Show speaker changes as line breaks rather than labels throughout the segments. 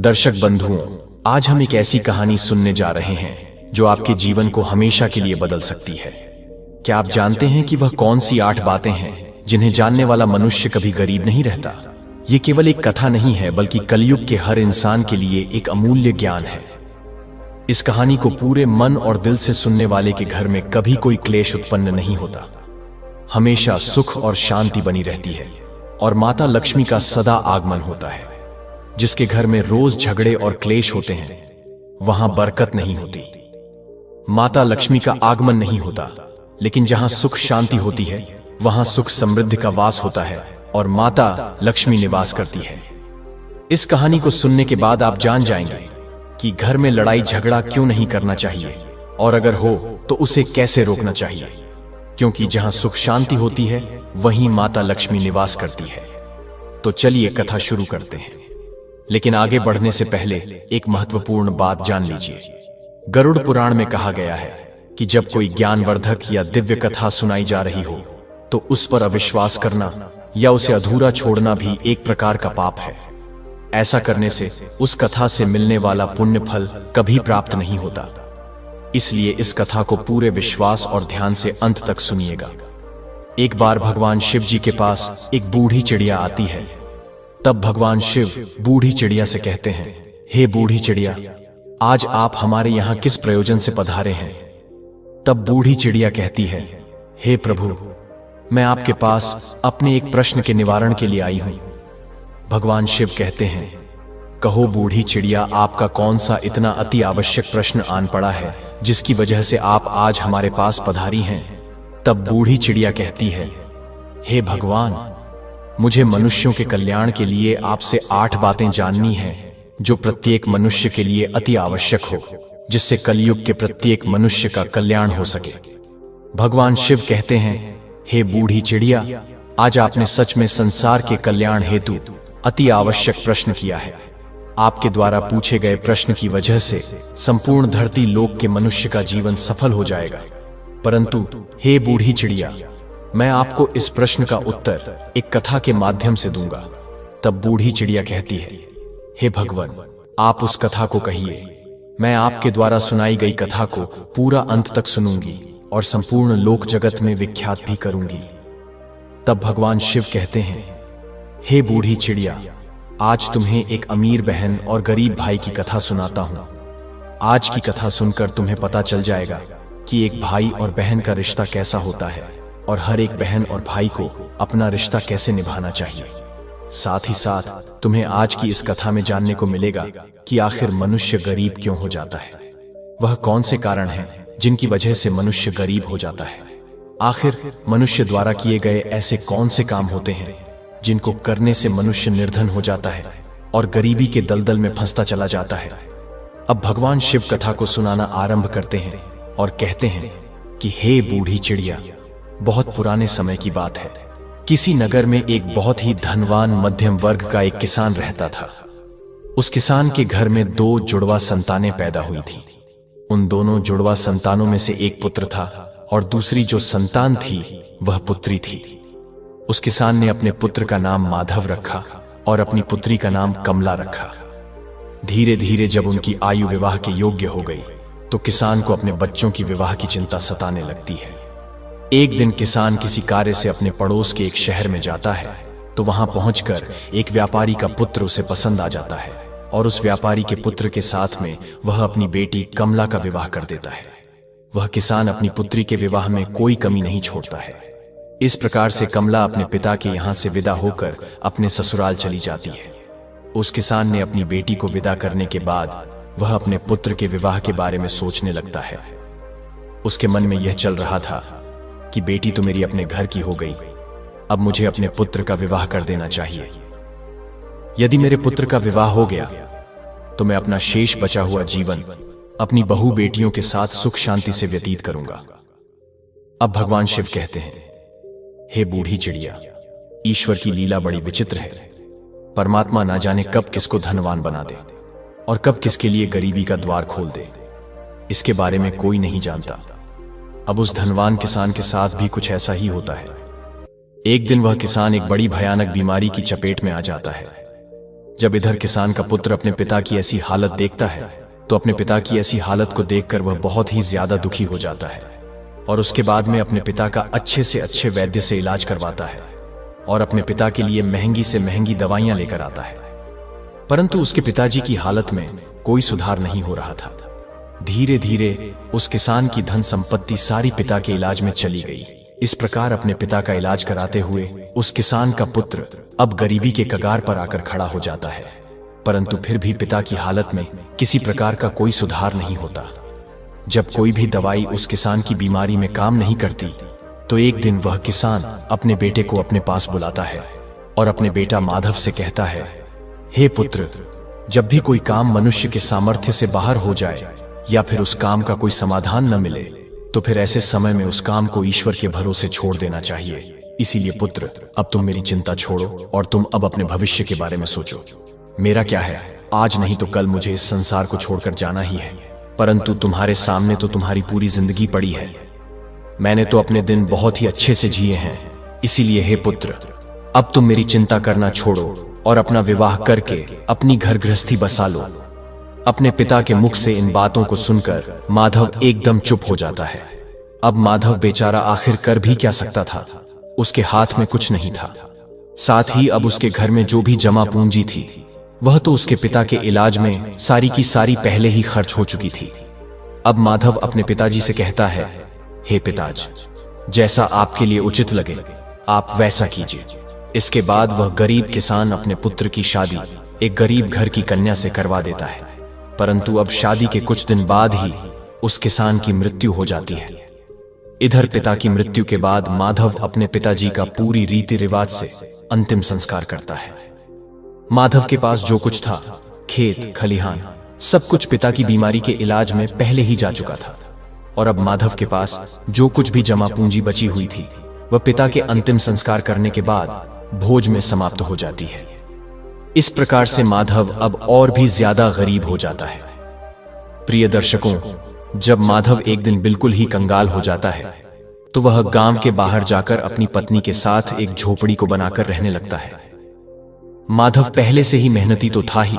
दर्शक बंधुओं, आज हम एक ऐसी कहानी सुनने जा रहे हैं जो आपके जीवन को हमेशा के लिए बदल सकती है। क्या आप जानते हैं कि वह कौन सी 8 बातें हैं जिन्हें जानने वाला मनुष्य कभी गरीब नहीं रहता? ये केवल एक कथा नहीं है, बल्कि कलयुग के हर इंसान के लिए एक अमूल्य ज्ञान है। इस कहानी को पूरे मन और दिल से सुनने वाले के घर में कभी कोई क्लेश उत्पन्न नहीं होता। हमेशा सुख और शांति बनी रहती है और माता लक्ष्मी का सदा आगमन होता है। जिसके घर में रोज झगड़े और क्लेश होते हैं, वहां बरकत नहीं होती, माता लक्ष्मी का आगमन नहीं होता। लेकिन जहां सुख शांति होती है, वहां सुख समृद्धि का वास होता है और माता लक्ष्मी निवास करती है। इस कहानी को सुनने के बाद आप जान जाएंगे कि घर में लड़ाई झगड़ा क्यों नहीं करना चाहिए, और अगर हो तो उसे कैसे रोकना चाहिए। क्योंकि जहां सुख शांति होती है, वहीं माता लक्ष्मी निवास करती है। तो चलिए कथा शुरू करते हैं। लेकिन आगे बढ़ने से पहले एक महत्वपूर्ण बात जान लीजिए। गरुड़ पुराण में कहा गया है कि जब कोई ज्ञानवर्धक या दिव्य कथा सुनाई जा रही हो, तो उस पर अविश्वास करना या उसे अधूरा छोड़ना भी एक प्रकार का पाप है। ऐसा करने से उस कथा से मिलने वाला पुण्य फल कभी प्राप्त नहीं होता। इसलिए इस कथा को पूरे विश्वास और ध्यान से अंत तक सुनिएगा। एक बार भगवान शिव जी के पास एक बूढ़ी चिड़िया आती है। तब भगवान शिव बूढ़ी चिड़िया से कहते हैं, हे बूढ़ी चिड़िया, आज आप हमारे यहां किस प्रयोजन से पधारे हैं? तब बूढ़ी चिड़िया कहती है, हे प्रभु, मैं आपके पास अपने एक प्रश्न के निवारण के लिए आई हूं। भगवान शिव कहते हैं, कहो बूढ़ी चिड़िया, आपका कौन सा इतना अति आवश्यक प्रश्न आन पड़ा है जिसकी वजह से आप आज हमारे पास पधारी हैं? तब बूढ़ी चिड़िया कहती है, हे भगवान, मुझे मनुष्यों के कल्याण के लिए आपसे 8 बातें जाननी हैं जो प्रत्येक मनुष्य के लिए अति आवश्यक हो, जिससे कलयुग के प्रत्येक मनुष्य का कल्याण हो सके। भगवान शिव कहते हैं, हे बूढ़ी चिड़िया, आज आपने सच में संसार के कल्याण हेतु अति आवश्यक प्रश्न किया है। आपके द्वारा पूछे गए प्रश्न की वजह से संपूर्ण धरती लोक के मनुष्य का जीवन सफल हो जाएगा। परंतु हे बूढ़ी चिड़िया, मैं आपको इस प्रश्न का उत्तर एक कथा के माध्यम से दूंगा। तब बूढ़ी चिड़िया कहती है, हे भगवान, आप उस कथा को कहिए। मैं आपके द्वारा सुनाई गई कथा को पूरा अंत तक सुनूंगी और संपूर्ण लोक जगत में विख्यात भी करूंगी। तब भगवान शिव कहते हैं, हे बूढ़ी चिड़िया, आज तुम्हें एक अमीर बहन और गरीब भाई की कथा सुनाता हूं। आज की कथा सुनकर तुम्हें पता चल जाएगा कि एक भाई और बहन का रिश्ता कैसा होता है और हर एक बहन और भाई को अपना रिश्ता कैसे निभाना चाहिए। साथ ही साथ तुम्हें आज की इस कथा में जानने को मिलेगा कि आखिर मनुष्य गरीब क्यों हो जाता है। वह कौन से कारण हैं जिनकी वजह से मनुष्य गरीब हो जाता है। आखिर मनुष्य द्वारा किए गए ऐसे कौन से काम होते हैं जिनको करने से मनुष्य निर्धन हो जाता है और गरीबी के दलदल में फंसता चला जाता है। अब भगवान शिव कथा को सुनाना आरंभ करते हैं और कहते हैं कि हे बूढ़ी चिड़िया, बहुत पुराने समय की बात है। किसी नगर में एक बहुत ही धनवान मध्यम वर्ग का एक किसान रहता था। उस किसान के घर में 2 जुड़वा संतानें पैदा हुई थीं। उन दोनों जुड़वा संतानों में से एक पुत्र था और दूसरी जो संतान थी वह पुत्री थी। उस किसान ने अपने पुत्र का नाम माधव रखा और अपनी पुत्री का नाम कमला रखा। धीरे धीरे जब उनकी आयु विवाह के योग्य हो गई, तो किसान को अपने बच्चों की विवाह की चिंता सताने लगती है। एक दिन किसान किसी कार्य से अपने पड़ोस के एक शहर में जाता है, तो वहां पहुंचकर एक व्यापारी का पुत्र उसे पसंद आ जाता है और उस व्यापारी के पुत्र के साथ में वह अपनी बेटी कमला का विवाह कर देता है। वह किसान अपनी पुत्री के विवाह में कोई कमी नहीं छोड़ता है। इस प्रकार से कमला अपने पिता के यहां से विदा होकर अपने ससुराल चली जाती है। उस किसान ने अपनी बेटी को विदा करने के बाद वह अपने पुत्र के विवाह के बारे में सोचने लगता है। उसके मन में यह चल रहा था कि बेटी तो मेरी अपने घर की हो गई, अब मुझे अपने पुत्र का विवाह कर देना चाहिए। यदि मेरे पुत्र का विवाह हो गया तो मैं अपना शेष बचा हुआ जीवन अपनी बहू बेटियों के साथ सुख शांति से व्यतीत करूंगा। अब भगवान शिव कहते हैं, हे बूढ़ी चिड़िया, ईश्वर की लीला बड़ी विचित्र है। परमात्मा ना जाने कब किसको धनवान बना दे और कब किसके लिए गरीबी का द्वार खोल दे, इसके बारे में कोई नहीं जानता। अब उस धनवान किसान के साथ भी कुछ ऐसा ही होता है। एक दिन वह किसान एक बड़ी भयानक बीमारी की चपेट में आ जाता है, जब इधर किसान का पुत्र अपने पिता की ऐसी हालत देखता है तो अपने पिता की ऐसी हालत को देखकर वह बहुत ही ज्यादा दुखी हो जाता है और उसके बाद में अपने पिता का अच्छे से अच्छे वैद्य से इलाज करवाता है और अपने पिता के लिए महंगी से महंगी दवाइयां लेकर आता है। परंतु उसके पिताजी की हालत में कोई सुधार नहीं हो रहा था। धीरे धीरे उस किसान की धन संपत्ति सारी पिता के इलाज में चली गई। इस प्रकार अपने पिता का इलाज कराते हुए उस किसान का पुत्र अब गरीबी के कगार पर आकर खड़ा हो जाता है, परंतु फिर भी पिता की हालत में किसी प्रकार का कोई सुधार नहीं होता। जब कोई भी दवाई उस किसान की बीमारी में काम नहीं करती तो एक दिन वह किसान अपने बेटे को अपने पास बुलाता है और अपने बेटा माधव से कहता है, हे पुत्र, जब भी कोई काम मनुष्य के सामर्थ्य से बाहर हो जाए या फिर उस काम का कोई समाधान न मिले तो फिर ऐसे समय में उस काम को ईश्वर के भरोसे छोड़ देना चाहिए। इसीलिए पुत्र, अब तुम मेरी चिंता छोड़ो और तुम अब अपने भविष्य के बारे में सोचो। मेरा क्या है, आज नहीं तो कल मुझे इस संसार को छोड़कर जाना ही है, परंतु तुम्हारे सामने तो तुम्हारी पूरी जिंदगी पड़ी है। मैंने तो अपने दिन बहुत ही अच्छे से जिए हैं, इसीलिए हे पुत्र, अब तुम मेरी चिंता करना छोड़ो और अपना विवाह करके अपनी घर गृहस्थी बसा लो। अपने पिता के मुख से इन बातों को सुनकर माधव एकदम चुप हो जाता है। अब माधव बेचारा आखिर कर भी क्या सकता था, उसके हाथ में कुछ नहीं था। साथ ही अब उसके घर में जो भी जमा पूंजी थी वह तो उसके पिता के इलाज में सारी की सारी पहले ही खर्च हो चुकी थी। अब माधव अपने पिताजी से कहता है, हे पिताजी, जैसा आपके लिए उचित लगे आप वैसा कीजिए। इसके बाद वह गरीब किसान अपने पुत्र की शादी एक गरीब घर की कन्या से करवा देता है, परंतु अब शादी के कुछ दिन बाद ही उस किसान की मृत्यु हो जाती है। इधर पिता की मृत्यु के बाद माधव अपने पिताजी का पूरी रीति रिवाज से अंतिम संस्कार करता है। माधव के पास जो कुछ था, खेत खलिहान, सब कुछ पिता की बीमारी के इलाज में पहले ही जा चुका था और अब माधव के पास जो कुछ भी जमा पूंजी बची हुई थी वह पिता के अंतिम संस्कार करने के बाद भोज में समाप्त हो जाती है। इस प्रकार से माधव अब और भी ज्यादा गरीब हो जाता है। प्रिय दर्शकों, जब माधव एक दिन बिल्कुल ही कंगाल हो जाता है तो वह गांव के बाहर जाकर अपनी पत्नी के साथ एक झोपड़ी को बनाकर रहने लगता है। माधव पहले से ही मेहनती तो था ही,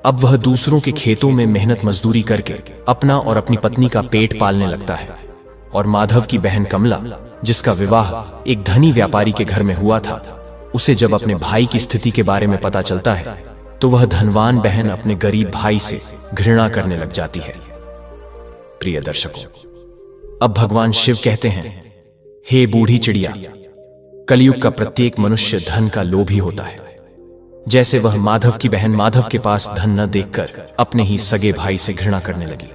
अब वह दूसरों के खेतों में मेहनत मजदूरी करके अपना और अपनी पत्नी का पेट पालने लगता है। और माधव की बहन कमला, जिसका विवाह एक धनी व्यापारी के घर में हुआ था, उसे जब अपने भाई की स्थिति के बारे में पता चलता है तो वह धनवान बहन अपने गरीब भाई से घृणा करने लग जाती है। प्रिय दर्शकों, अब भगवान शिव कहते हैं, हे बूढ़ी चिड़िया, कलयुग का प्रत्येक मनुष्य धन का लोभी होता है। जैसे वह माधव की बहन माधव के पास धन न देखकर अपने ही सगे भाई से घृणा करने लगी।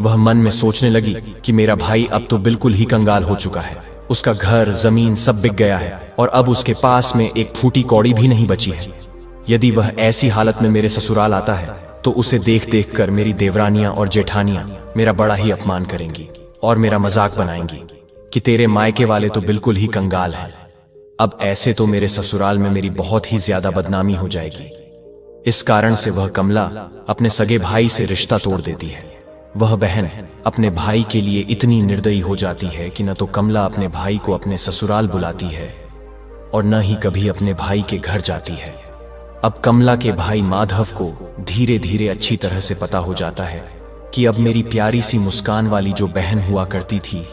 वह मन में सोचने लगी कि मेरा भाई अब तो बिल्कुल ही कंगाल हो चुका है, उसका घर जमीन सब बिक गया है और अब उसके पास में एक फूटी कौड़ी भी नहीं बची है। यदि वह ऐसी हालत में मेरे ससुराल आता है तो उसे देख देख कर मेरी देवरानियां और जेठानियां मेरा बड़ा ही अपमान करेंगी और मेरा मजाक बनाएंगी कि तेरे मायके वाले तो बिल्कुल ही कंगाल हैं। अब ऐसे तो मेरे ससुराल में मेरी बहुत ही ज्यादा बदनामी हो जाएगी। इस कारण से वह कमला अपने सगे भाई से रिश्ता तोड़ देती है। वह बहन अपने भाई के लिए इतनी निर्दयी हो जाती है कि न तो कमला अपने भाई को अपने ससुराल बुलाती है और न ही कभी अपने भाई के घर जाती है। अब कमला के भाई माधव को धीरे धीरे अच्छी तरह से पता हो जाता है कि अब मेरी प्यारी सी मुस्कान वाली जो बहन हुआ करती थी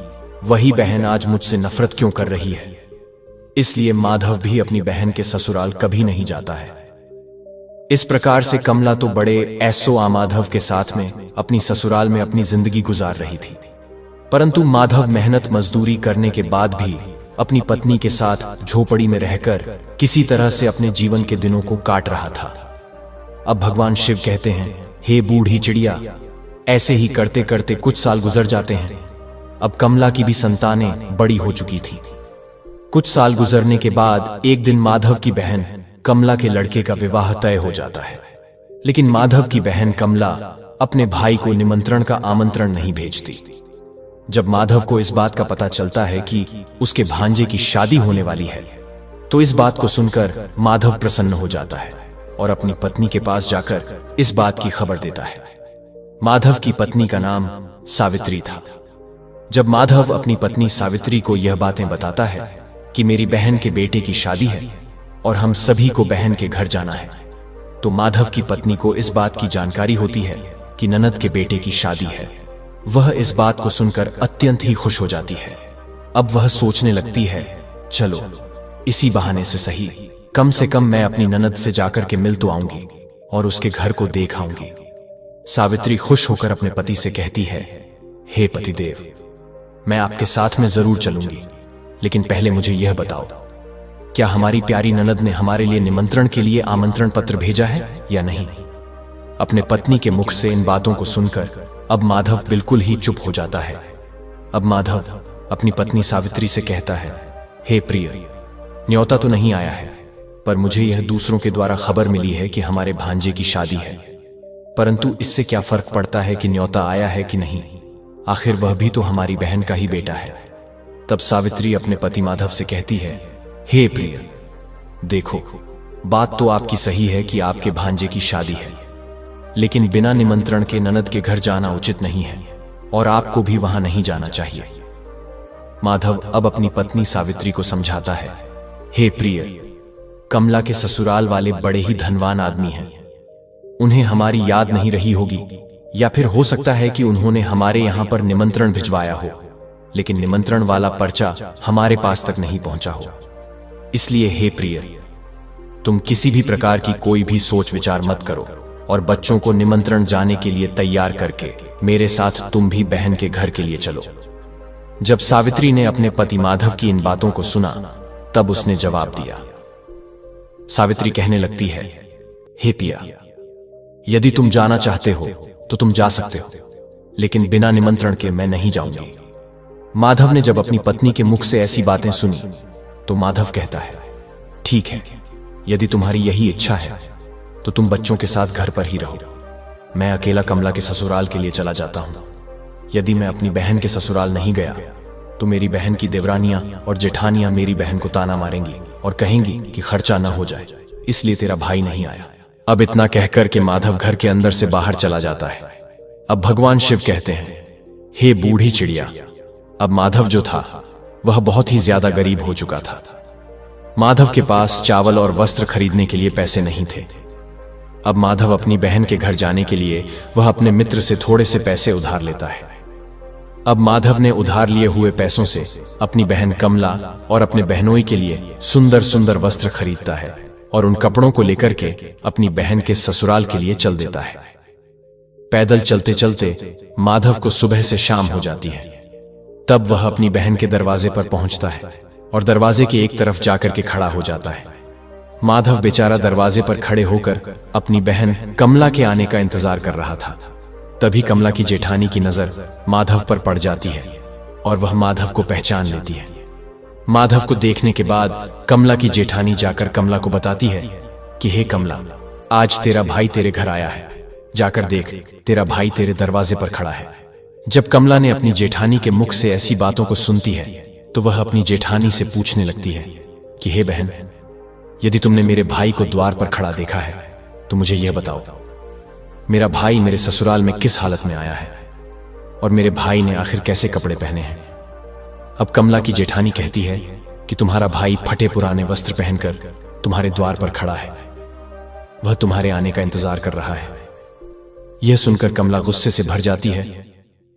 वही बहन आज मुझसे नफरत क्यों कर रही है। इसलिए माधव भी अपनी बहन के ससुराल कभी नहीं जाता है। इस प्रकार से कमला तो बड़े ऐसो आमाधव के साथ में अपनी ससुराल में अपनी जिंदगी गुजार रही थी, परंतु माधव मेहनत मजदूरी करने के बाद भी अपनी पत्नी के साथ झोपड़ी में रहकर किसी तरह से अपने जीवन के दिनों को काट रहा था। अब भगवान शिव कहते हैं, हे बूढ़ी चिड़िया, ऐसे ही करते करते कुछ साल गुजर जाते हैं। अब कमला की भी संतानें बड़ी हो चुकी थी। कुछ साल गुजरने के बाद एक दिन माधव की बहन कमला के लड़के का विवाह तय हो जाता है, लेकिन माधव की बहन कमला अपने भाई को निमंत्रण का आमंत्रण नहीं भेजती। जब माधव को इस बात का पता चलता है कि उसके भांजे की शादी होने वाली है तो इस बात को सुनकर माधव प्रसन्न हो जाता है और अपनी पत्नी के पास जाकर इस बात की खबर देता है। माधव की पत्नी का नाम सावित्री था। जब माधव अपनी पत्नी सावित्री को यह बातें बताता है कि मेरी बहन के बेटे की शादी है और हम सभी को बहन के घर जाना है, तो माधव की पत्नी को इस बात की जानकारी होती है कि ननद के बेटे की शादी है। वह इस बात को सुनकर अत्यंत ही खुश हो जाती है। अब वह सोचने लगती है, चलो इसी बहाने से सही, कम से कम मैं अपनी ननद से जाकर के मिल तो आऊंगी और उसके घर को देख आऊंगी। सावित्री खुश होकर अपने पति से कहती है, हे पतिदेव, मैं आपके साथ में जरूर चलूंगी, लेकिन पहले मुझे यह बताओ, क्या हमारी प्यारी ननद ने हमारे लिए निमंत्रण के लिए आमंत्रण पत्र भेजा है या नहीं? अपने पत्नी के मुख से इन बातों को सुनकर अब माधव बिल्कुल ही चुप हो जाता है। अब माधव अपनी पत्नी सावित्री से कहता है, हे प्रिय, न्योता तो नहीं आया है, पर मुझे यह दूसरों के द्वारा खबर मिली है कि हमारे भांजे की शादी है। परंतु इससे क्या फर्क पड़ता है कि न्योता आया है कि नहीं, आखिर वह भी तो हमारी बहन का ही बेटा है। तब सावित्री अपने पति माधव से कहती है, हे प्रिय, देखो, बात तो आपकी सही है कि आपके भांजे की शादी है, लेकिन बिना निमंत्रण के ननद के घर जाना उचित नहीं है और आपको भी वहां नहीं जाना चाहिए। माधव अब अपनी पत्नी सावित्री को समझाता है, हे प्रिय, कमला के ससुराल वाले बड़े ही धनवान आदमी हैं। उन्हें हमारी याद नहीं रही होगी, या फिर हो सकता है कि उन्होंने हमारे यहां पर निमंत्रण भिजवाया हो, लेकिन निमंत्रण वाला पर्चा हमारे पास तक नहीं पहुंचा हो। इसलिए हे प्रिय, तुम किसी भी प्रकार की कोई भी सोच विचार मत करो और बच्चों को निमंत्रण जाने के लिए तैयार करके मेरे साथ तुम भी बहन के घर के लिए चलो। जब सावित्री ने अपने पति माधव की इन बातों को सुना, तब उसने जवाब दिया। सावित्री कहने लगती है, हे पिया, यदि तुम जाना चाहते हो तो तुम जा सकते हो, लेकिन बिना निमंत्रण के मैं नहीं जाऊंगी। माधव ने जब अपनी पत्नी के मुख से ऐसी बातें सुनी, तो माधव कहता है, ठीक है, यदि तुम्हारी यही इच्छा है तो तुम बच्चों के साथ घर पर ही रहो। मैं अकेला कमला के ससुराल के लिए चला जाता हूं। यदि मैं अपनी बहन के ससुराल नहीं गया तो मेरी बहन की देवरानियां और जेठानियां मेरी बहन को ताना मारेंगी और कहेंगी कि खर्चा ना हो जाए, इसलिए तेरा भाई नहीं आया। अब इतना कहकर के माधव घर के अंदर से बाहर चला जाता है। अब भगवान शिव कहते हैं, हे बूढ़ी चिड़िया। अब माधव जो था वह बहुत ही ज्यादा गरीब हो चुका था। माधव के पास चावल और वस्त्र खरीदने के लिए पैसे नहीं थे। अब माधव अपनी बहन के घर जाने के लिए वह अपने मित्र से थोड़े से पैसे उधार लेता है। अब माधव ने उधार लिए हुए पैसों से अपनी बहन कमला और अपने बहनोई के लिए सुंदर सुंदर वस्त्र खरीदता है और उन कपड़ों को लेकर के अपनी बहन के ससुराल के लिए चल देता है। पैदल चलते चलते माधव को सुबह से शाम हो जाती है। तब वह अपनी बहन के दरवाजे पर पहुंचता है और दरवाजे के एक तरफ जाकर के खड़ा हो जाता है। माधव बेचारा दरवाजे पर खड़े होकर अपनी बहन कमला के आने का इंतजार कर रहा था। तभी कमला की जेठानी की नजर माधव पर पड़ जाती है और वह माधव को पहचान लेती है। माधव को देखने के बाद कमला की जेठानी जाकर कमला को बताती है कि हे कमला, आज तेरा भाई तेरे घर आया है, जाकर देख, तेरा भाई तेरे दरवाजे पर खड़ा है। जब कमला ने अपनी जेठानी के मुख से ऐसी बातों को सुनती है तो वह अपनी जेठानी से पूछने लगती है कि हे बहन, यदि तुमने मेरे भाई को द्वार पर खड़ा देखा है तो मुझे यह बताओ, मेरा भाई मेरे ससुराल में किस हालत में आया है और मेरे भाई ने आखिर कैसे कपड़े पहने हैं। अब कमला की जेठानी कहती है कि तुम्हारा भाई फटे पुराने वस्त्र पहनकर तुम्हारे द्वार पर खड़ा है, वह तुम्हारे आने का इंतजार कर रहा है। यह सुनकर कमला गुस्से से भर जाती है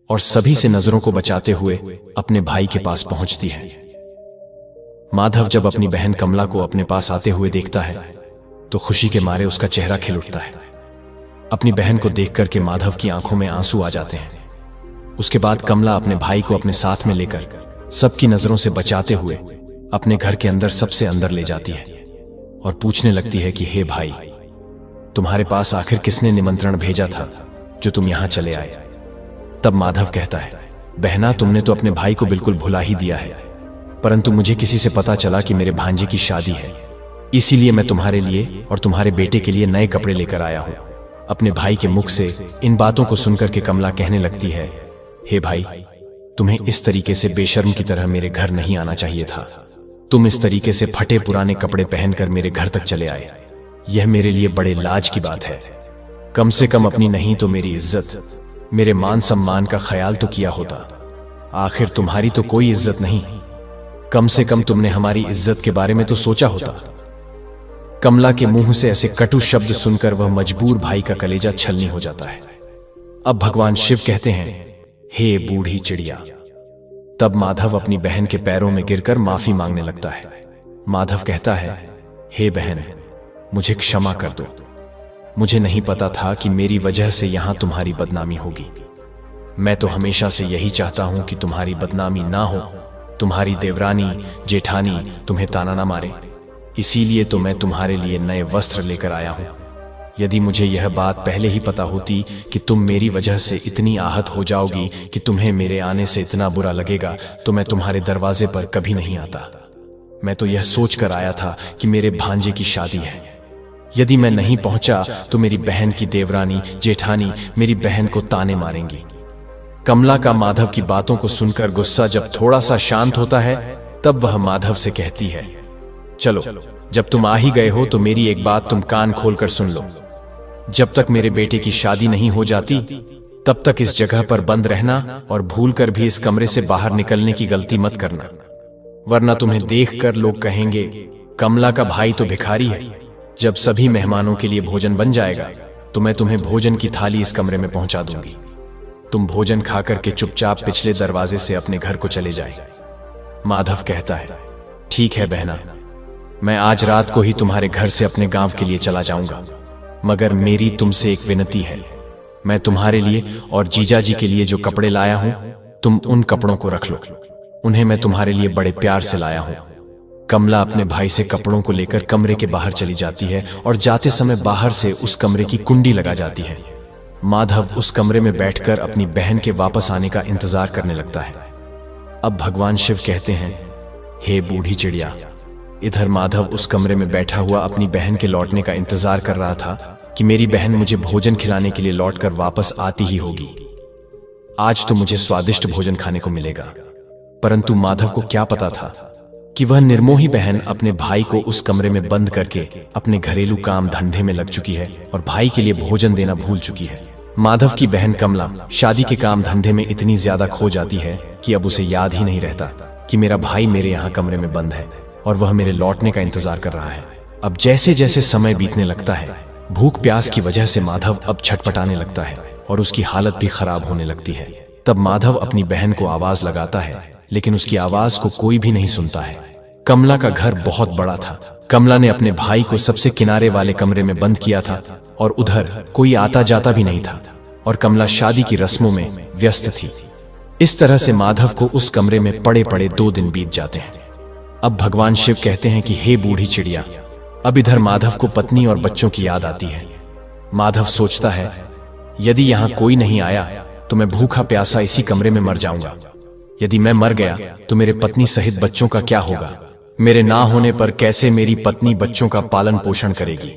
और सभी से नजरों को बचाते हुए अपने भाई के पास पहुंचती है। माधव जब अपनी बहन कमला को अपने पास आते हुए देखता है तो खुशी के मारे उसका चेहरा खिल उठता है। अपनी बहन को देख करके माधव की आंखों में आंसू आ जाते हैं। उसके बाद कमला अपने भाई को अपने साथ में लेकर सबकी नजरों से बचाते हुए अपने घर के अंदर सबसे अंदर ले जाती है और पूछने लगती है कि हे भाई, तुम्हारे पास आखिर किसने निमंत्रण भेजा था जो तुम यहां चले आए। तब माधव कहता है, बहना, तुमने तो अपने भाई को बिल्कुल भुला ही दिया है, परंतु मुझे किसी से पता चला कि मेरे भांजे की शादी है, इसीलिए मैं तुम्हारे लिए और तुम्हारे बेटे के लिए नए कपड़े लेकर आया हूं। अपने भाई के मुख से इन बातों को सुनकर के कमला कहने लगती है, हे भाई, तुम्हें इस तरीके से बेशर्म की तरह मेरे घर नहीं आना चाहिए था। तुम इस तरीके से फटे पुराने कपड़े पहनकर मेरे घर तक चले आए, यह मेरे लिए बड़े लाज की बात है। कम से कम अपनी नहीं तो मेरी इज्जत, मेरे मान सम्मान का ख्याल तो किया होता। आखिर तुम्हारी तो कोई इज्जत नहीं, कम से कम तुमने हमारी इज्जत के बारे में तो सोचा होता। कमला के मुंह से ऐसे कटु शब्द सुनकर वह मजबूर भाई का कलेजा छलनी हो जाता है। अब भगवान शिव कहते हैं, हे बूढ़ी चिड़िया। तब माधव अपनी बहन के पैरों में गिरकर माफी मांगने लगता है। माधव कहता है, हे बहन, मुझे क्षमा कर दो। मुझे नहीं पता था कि मेरी वजह से यहां तुम्हारी बदनामी होगी। मैं तो हमेशा से यही चाहता हूं कि तुम्हारी बदनामी ना हो, तुम्हारी देवरानी जेठानी तुम्हें ताना ना मारे। इसीलिए तो मैं तुम्हारे लिए नए वस्त्र लेकर आया हूं। यदि मुझे यह बात पहले ही पता होती कि तुम मेरी वजह से इतनी आहत हो जाओगी कि तुम्हें मेरे आने से इतना बुरा लगेगा, तो मैं तुम्हारे दरवाजे पर कभी नहीं आता। मैं तो यह सोचकर आया था कि मेरे भांजे की शादी है। यदि मैं नहीं पहुंचा तो मेरी बहन की देवरानी जेठानी मेरी बहन को ताने मारेंगी। कमला का माधव की बातों को सुनकर गुस्सा जब थोड़ा सा शांत होता है, तब वह माधव से कहती है, चलो, जब तुम आ ही गए हो तो मेरी एक बात तुम कान खोलकर सुन लो। जब तक मेरे बेटे की शादी नहीं हो जाती, तब तक इस जगह पर बंद रहना और भूलकर भी इस कमरे से बाहर निकलने की गलती मत करना, वरना तुम्हें देखकर लोग कहेंगे, कमला का भाई तो भिखारी है। जब सभी मेहमानों के लिए भोजन बन जाएगा तो मैं तुम्हें भोजन की थाली इस कमरे में पहुंचा दूंगी। तुम भोजन खाकर के चुपचाप पिछले दरवाजे से अपने घर को चले जाए। माधव कहता है, ठीक है बहना, मैं आज रात को ही तुम्हारे घर से अपने गांव के लिए चला जाऊंगा, मगर मेरी तुमसे एक विनती है। मैं तुम्हारे लिए और जीजा जी के लिए जो कपड़े लाया हूं, तुम उन कपड़ों को रख लो। उन्हें मैं तुम्हारे लिए बड़े प्यार से लाया हूं। कमला अपने भाई से कपड़ों को लेकर कमरे के बाहर चली जाती है और जाते समय बाहर से उस कमरे की कुंडी लगा जाती है। माधव उस कमरे में बैठकर अपनी बहन के वापस आने का इंतजार करने लगता है। अब भगवान शिव कहते हैं, हे बूढ़ी चिड़िया। इधर माधव उस कमरे में बैठा हुआ अपनी बहन के लौटने का इंतजार कर रहा था कि मेरी बहन मुझे भोजन खिलाने के लिए लौटकर वापस आती ही होगी। आज तो मुझे स्वादिष्ट भोजन खाने को मिलेगा। परंतु माधव को क्या पता था कि वह निर्मोही बहन अपने भाई को उस कमरे में बंद करके अपने घरेलू काम धंधे में लग चुकी है और भाई के लिए भोजन देना भूल चुकी है। माधव की बहन कमला शादी के काम धंधे में इतनी ज्यादा खो जाती है कि अब उसे याद ही नहीं रहता कि मेरा भाई मेरे यहाँ कमरे में बंद है और वह मेरे लौटने का इंतजार कर रहा है। अब जैसे जैसे समय बीतने लगता है, भूख प्यास की वजह से माधव अब छटपटाने लगता है और उसकी हालत भी खराब होने लगती है। तब माधव अपनी बहन को आवाज लगाता है, लेकिन उसकी आवाज को कोई भी नहीं सुनता है। कमला का घर बहुत बड़ा था। कमला ने अपने भाई को सबसे किनारे वाले कमरे में बंद किया था और उधर कोई आता जाता भी नहीं था और कमला शादी की रस्मों में व्यस्त थी। इस तरह से माधव को उस कमरे में पड़े पड़े 2 दिन बीत जाते हैं। अब भगवान शिव कहते हैं कि हे बूढ़ी चिड़िया। अब इधर माधव को पत्नी और बच्चों की याद आती है। माधव सोचता है, यदि यहां कोई नहीं आया तो मैं भूखा प्यासा इसी कमरे में मर जाऊंगा। यदि मैं मर गया तो मेरे पत्नी सहित बच्चों का क्या होगा? मेरे ना होने पर कैसे मेरी पत्नी बच्चों का पालन पोषण करेगी?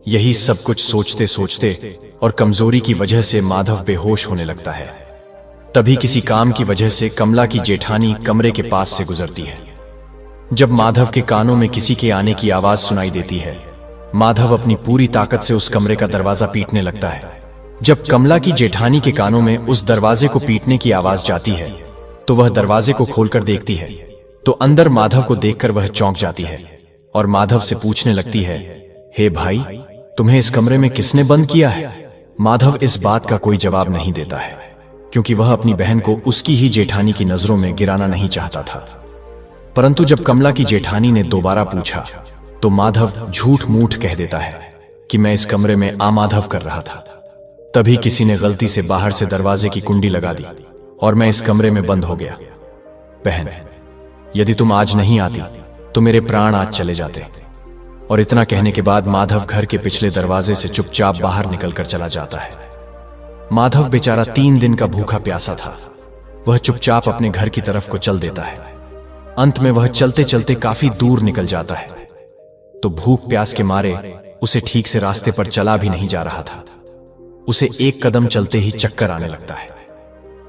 यही सब कुछ सोचते सोचते और कमजोरी की वजह से माधव बेहोश होने लगता है। तभी किसी काम की वजह से कमला की जेठानी कमरे के पास से गुजरती है। जब माधव के कानों में किसी के आने की आवाज सुनाई देती है, माधव अपनी पूरी ताकत से उस कमरे का दरवाजा पीटने लगता है। जब कमला की जेठानी के कानों में उस दरवाजे को पीटने की आवाज जाती है, तो वह दरवाजे को खोलकर देखती है तो अंदर माधव को देखकर वह चौंक जाती है और माधव से पूछने लगती है, हे भाई, तुम्हें इस कमरे में किसने बंद किया है? माधव इस बात का कोई जवाब नहीं देता है, क्योंकि वह अपनी बहन को उसकी ही जेठानी की नजरों में गिराना नहीं चाहता था। परंतु जब कमला की जेठानी ने दोबारा पूछा तो माधव झूठ मूठ कह देता है कि मैं इस कमरे में आमाधव कर रहा था। तभी किसी ने गलती से बाहर से दरवाजे की कुंडी लगा दी और मैं इस कमरे में बंद हो गया। बहन, यदि तुम आज नहीं आती तो मेरे प्राण आज चले जाते। और इतना कहने के बाद माधव घर के पिछले दरवाजे से चुपचाप बाहर निकलकर चला जाता है। माधव बेचारा 3 दिन का भूखा प्यासा था। वह चुपचाप अपने घर की तरफ को चल देता है। अंत में वह चलते चलते काफी दूर निकल जाता है तो भूख प्यास के मारे उसे ठीक से रास्ते पर चला भी नहीं जा रहा था। उसे एक कदम चलते ही चक्कर आने लगता है।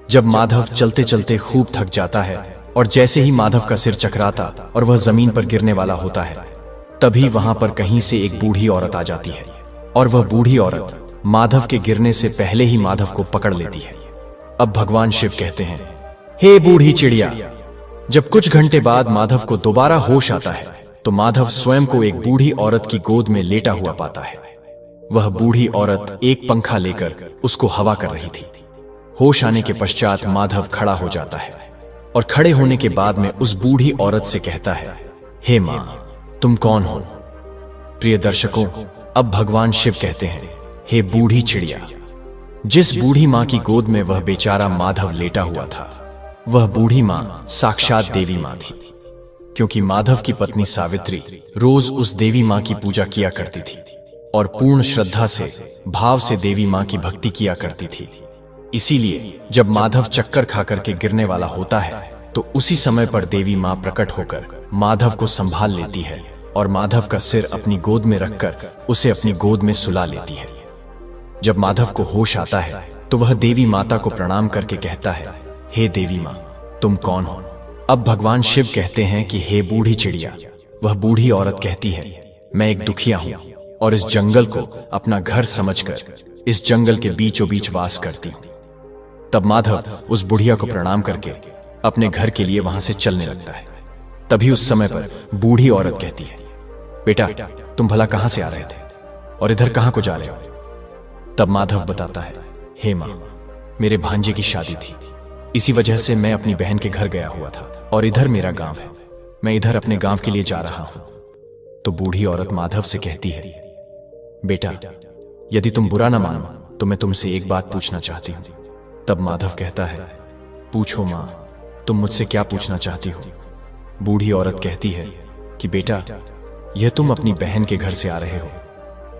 जब माधव चलते चलते खूब थक जाता है और जैसे ही माधव का सिर चकराता और वह जमीन पर गिरने वाला होता है, तभी वहां पर कहीं से एक बूढ़ी औरत आ जाती है और वह बूढ़ी औरत माधव के गिरने से पहले ही माधव को पकड़ लेती है। अब भगवान शिव कहते हैं, हे बूढ़ी चिड़िया। जब कुछ घंटे बाद माधव को दोबारा होश आता है तो माधव स्वयं को एक बूढ़ी औरत की गोद में लेटा हुआ पाता है। वह बूढ़ी औरत एक पंखा लेकर उसको हवा कर रही थी। होश आने के पश्चात माधव खड़ा हो जाता है और खड़े होने के बाद में उस बूढ़ी औरत से कहता है, हे मां, तुम कौन हो? प्रिय दर्शकों, अब भगवान शिव कहते हैं, हे बूढ़ी चिड़िया। जिस बूढ़ी मां की गोद में वह बेचारा माधव लेटा हुआ था, वह बूढ़ी मां साक्षात देवी मां थी, क्योंकि माधव की पत्नी सावित्री रोज उस देवी मां की पूजा किया करती थी और पूर्ण श्रद्धा से, भाव से देवी मां की भक्ति किया करती थी। इसीलिए जब माधव चक्कर खाकर के गिरने वाला होता है तो उसी समय पर देवी मां प्रकट होकर माधव को संभाल लेती है और माधव का सिर अपनी गोद में रखकर उसे अपनी गोद में सुला लेती है। जब माधव को होश आता है तो वह देवी माता को प्रणाम करके कहता है, हे देवी मां, तुम कौन हो? अब भगवान शिव कहते हैं कि हे बूढ़ी चिड़िया। वह बूढ़ी औरत कहती है, मैं एक दुखिया हूं और इस जंगल को अपना घर समझकर इस जंगल के बीचों बीच वास करती हूं। तब माधव उस बुढ़िया को प्रणाम करके अपने घर के लिए वहां से चलने लगता है। तभी उस समय पर बूढ़ी औरत कहती है, बेटा, तुम भला कहां से आ रहे थे और इधर कहां को जा रहे हो? तब माधव बताता है, हे मां, मेरे भांजे की शादी थी, इसी वजह से मैं अपनी बहन के घर गया हुआ था और इधर मेरा गांव है, मैं इधर अपने गांव के लिए जा रहा हूं। तो बूढ़ी औरत माधव से कहती है, बेटा, यदि तुम बुरा ना मानो तो मैं तुमसे एक बात पूछना चाहती हूं। तब माधव कहता है, पूछो मां, तुम मुझसे क्या पूछना चाहती हो? बूढ़ी औरत कहती है कि बेटा, यह तुम अपनी बहन के घर से आ रहे हो।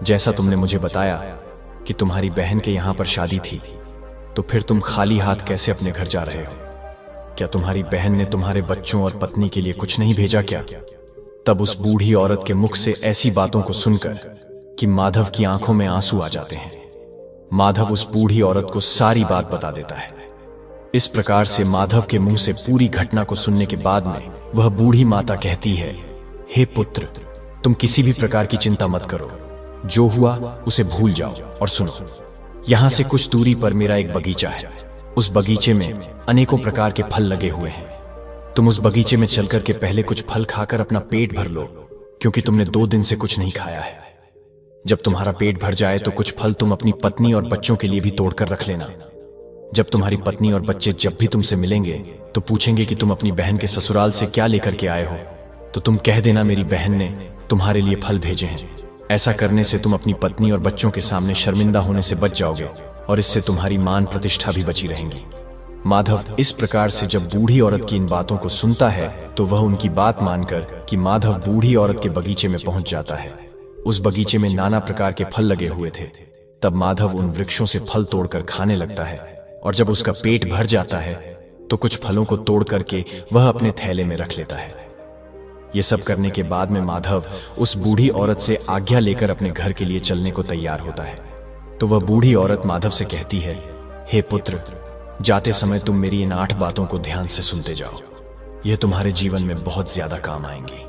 जैसा तुमने मुझे बताया कि तुम्हारी बहन के यहां पर शादी थी, तो फिर तुम खाली हाथ कैसे अपने घर जा रहे हो? क्या तुम्हारी बहन ने तुम्हारे बच्चों और पत्नी के लिए कुछ नहीं भेजा क्या? तब उस बूढ़ी औरत के मुख से ऐसी बातों को सुनकर कि माधव की आंखों में आंसू आ जाते हैं। माधव उस बूढ़ी औरत को सारी बात बता देता है। इस प्रकार से माधव के मुंह से पूरी घटना को सुनने के बाद में वह बूढ़ी माता कहती है, हे पुत्र, तुम किसी भी प्रकार की चिंता मत करो, जो हुआ उसे भूल जाओ और सुनो। यहां से कुछ दूरी पर मेरा एक बगीचा है। उस बगीचे में अनेकों प्रकार के फल लगे हुए हैं। तुम उस बगीचे में चलकर के पहले कुछ फल खाकर अपना पेट भर लो, क्योंकि तुमने 2 दिन से कुछ नहीं खाया है। जब तुम्हारा पेट भर जाए तो कुछ फल तुम अपनी पत्नी और बच्चों के लिए भी तोड़कर रख लेना। जब तुम्हारी पत्नी और बच्चे जब भी तुमसे मिलेंगे तो पूछेंगे कि तुम अपनी बहन के ससुराल से क्या लेकर के आए हो, तो तुम कह देना, मेरी बहन ने तुम्हारे लिए फल भेजे हैं। ऐसा करने से तुम अपनी पत्नी और बच्चों के सामने शर्मिंदा होने से बच जाओगे और इससे तुम्हारी मान प्रतिष्ठा भी बची रहेंगी। माधव इस प्रकार से जब बूढ़ी औरत की इन बातों को सुनता है तो वह उनकी बात मानकर कि माधव बूढ़ी औरत के बगीचे में पहुंच जाता है। उस बगीचे में नाना प्रकार के फल लगे हुए थे। तब माधव उन वृक्षों से फल तोड़कर खाने लगता है और जब उसका पेट भर जाता है तो कुछ फलों को तोड़ करके वह अपने थैले में रख लेता है। यह सब करने के बाद में माधव उस बूढ़ी औरत से आज्ञा लेकर अपने घर के लिए चलने को तैयार होता है। तो वह बूढ़ी औरत माधव से कहती है, हे पुत्र, जाते समय तुम मेरी इन 8 बातों को ध्यान से सुनते जाओ, यह तुम्हारे जीवन में बहुत ज्यादा काम आएंगी।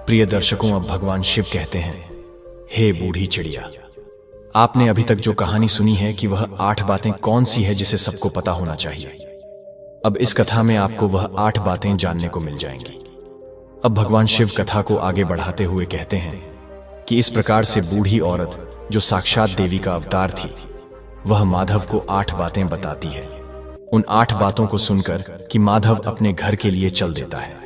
प्रिय दर्शकों, अब भगवान शिव कहते हैं, हे बूढ़ी चिड़िया, आपने अभी तक जो कहानी सुनी है कि वह 8 बातें कौन सी है जिसे सबको पता होना चाहिए। अब इस कथा में आपको वह 8 बातें जानने को मिल जाएंगी। अब भगवान शिव कथा को आगे बढ़ाते हुए कहते हैं कि इस प्रकार से बूढ़ी औरत जो साक्षात देवी का अवतार थी, वह माधव को 8 बातें बताती है। उन 8 बातों को सुनकर कि माधव अपने घर के लिए चल देता है।